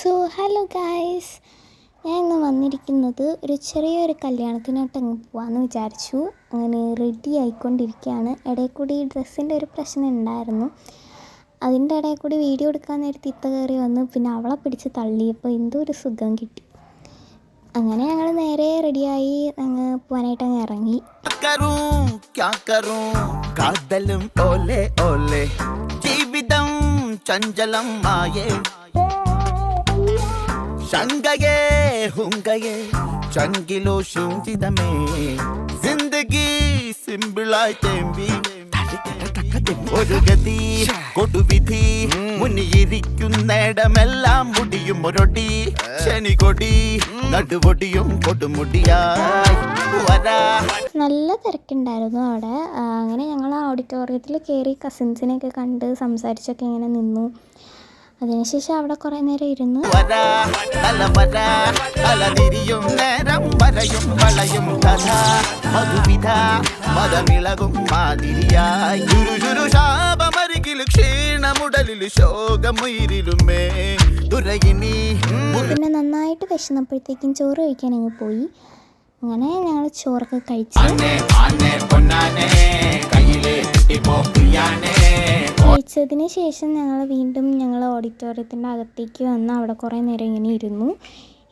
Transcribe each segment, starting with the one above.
So hello guys, ഞാൻ ഇന്ന് വന്നിരിക്കുന്നത് ഒരു ചെറിയൊരു കല്യാണത്തിനായിട്ട് അങ്ങ് പോകാമെന്ന് വിചാരിച്ചു. അങ്ങനെ റെഡി ആയിക്കൊണ്ടിരിക്കുകയാണ്. ഇടയിൽ കൂടി ഡ്രസ്സിൻ്റെ ഒരു പ്രശ്നം ഉണ്ടായിരുന്നു. അതിൻ്റെ ഇടയിൽ കൂടി വീഡിയോ എടുക്കാൻ നേരത്തെ ഇത്ത കയറി വന്ന് പിന്നെ അവളെ പിടിച്ച് തള്ളിയപ്പോൾ എന്തോ ഒരു സുഖം കിട്ടി. അങ്ങനെ ഞങ്ങൾ നേരെ റെഡിയായി അങ്ങ് പോകാനായിട്ട് അങ്ങ് ഇറങ്ങി. ചഞ്ചലം മായേ ശങ്കയേ ഹുങ്കയേ ചങ്കിലോ ശൂഞ്ചിതമേ ജിന്ദഗി സിമ്പിളായി തേമ്പി ഒരു ഗതി കൊടുവിധി മുന്നിയിരിക്കുന്നിടമെല്ലാം മുടിയും ഒരൊടി ശനികൊടി നടുപൊടിയും കൊടുമുടിയായി വരാ. നല്ല തിരക്കുണ്ടായിരുന്നു അവിടെ. അങ്ങനെ ഞങ്ങൾ ഓഡിറ്റോറിയത്തിൽ കയറി കസിൻസിനെയൊക്കെ കണ്ട് സംസാരിച്ചൊക്കെ ഇങ്ങനെ നിന്നു. അതിനുശേഷം അവിടെ കുറേ നേരം ഇരുന്ന് പിന്നെ നന്നായിട്ട് വിശന്നപ്പോഴത്തേക്കും ചോറ് കഴിക്കാൻ അങ്ങ് പോയി. അങ്ങനെ ഞങ്ങൾ ചോറൊക്കെ കഴിച്ചതിന് ശേഷം ഞങ്ങൾ ഓഡിറ്റോറിയത്തിൻ്റെ അകത്തേക്ക് വന്ന് അവിടെ കുറേ നേരം ഇങ്ങനെ ഇരുന്നു.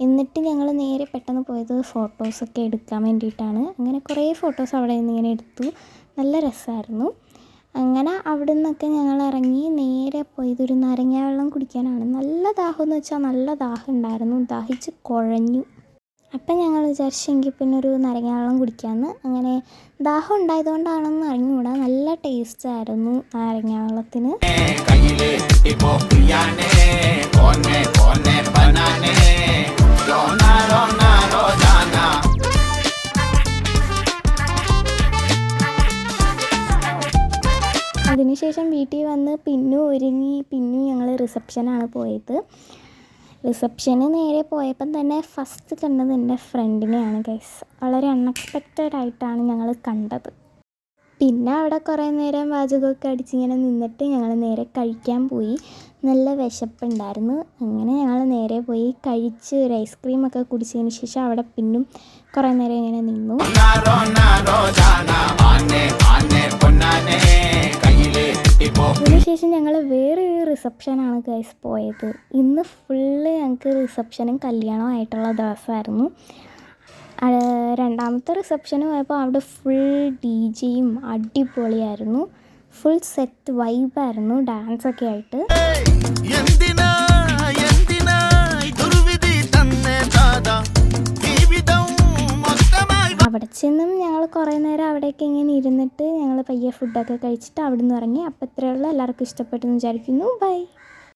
എന്നിട്ട് ഞങ്ങൾ നേരെ പെട്ടെന്ന് പോയത് ഫോട്ടോസൊക്കെ എടുക്കാൻ വേണ്ടിയിട്ടാണ്. അങ്ങനെ കുറേ ഫോട്ടോസ് അവിടെ നിന്ന് ഇങ്ങനെ എടുത്തു. നല്ല രസമായിരുന്നു. അങ്ങനെ അവിടെ നിന്നൊക്കെ ഞങ്ങൾ ഇറങ്ങി നേരെ പോയതൊരു നാരങ്ങ വെള്ളം കുടിക്കാനാണ്. നല്ല ദാഹം എന്ന് വെച്ചാൽ നല്ല ദാഹം ഉണ്ടായിരുന്നു. ദാഹിച്ച് കുഴഞ്ഞു. അപ്പം ഞങ്ങൾ വിചാരിച്ചെങ്കിൽ പിന്നെ ഒരു നാരങ്ങ വെള്ളം കുടിക്കാമെന്ന്. അങ്ങനെ ദാഹം ഉണ്ടായതുകൊണ്ടാണെന്ന് അറിഞ്ഞുകൂടാ, നല്ല ടേസ്റ്റ് ആയിരുന്നു നാരങ്ങ വെള്ളത്തിന്. അതിനുശേഷം വീട്ടിൽ വന്ന് പിന്നും ഒരുങ്ങി. പിന്നും ഞങ്ങൾ റിസപ്ഷനാണ് പോയത്. റിസപ്ഷന് നേരെ പോയപ്പം തന്നെ ഫസ്റ്റ് കണ്ടത് എൻ്റെ ഫ്രണ്ടിനെയാണ് ഗൈസ്. വളരെ അൺഎക്സ്പെക്റ്റഡ് ആയിട്ടാണ് ഞങ്ങൾ കണ്ടത്. പിന്നെ അവിടെ കുറേ നേരം വാചകമൊക്കെ അടിച്ചിങ്ങനെ നിന്നിട്ട് ഞങ്ങൾ നേരെ കഴിക്കാൻ പോയി. നല്ല വിശപ്പുണ്ടായിരുന്നു. അങ്ങനെ ഞങ്ങൾ നേരെ പോയി കഴിച്ച് ഒരു ഐസ്ക്രീമൊക്കെ കുടിച്ചതിന് ശേഷം അവിടെ പിന്നും കുറേ നേരം ഇങ്ങനെ നിന്നു. അതിനുശേഷം ഞങ്ങൾ വേറൊരു റിസപ്ഷനാണ് ഗൈസ് പോയത്. ഇന്ന് ഫുള്ള് ഞങ്ങൾക്ക് റിസപ്ഷനും കല്യാണവും ആയിട്ടുള്ള ദിവസമായിരുന്നു. രണ്ടാമത്തെ റിസപ്ഷന് പോയപ്പോൾ അവിടെ ഫുൾ DJയും അടിപൊളിയായിരുന്നു. ഫുൾ സെറ്റ് വൈബായിരുന്നു, ഡാൻസൊക്കെ ആയിട്ട്. അവിടെ ചെന്നും ഞങ്ങൾ കുറേ നേരം അവിടെയൊക്കെ ഇങ്ങനെ ഇരുന്നിട്ട് ഞങ്ങൾ പയ്യെ ഫുഡൊക്കെ കഴിച്ചിട്ട് അവിടെ നിന്ന് ഇറങ്ങി. അപ്പോൾ ഇത്രയുള്ള എല്ലാവർക്കും ഇഷ്ടപ്പെട്ടെന്ന് വിചാരിക്കുന്നു. ബൈ.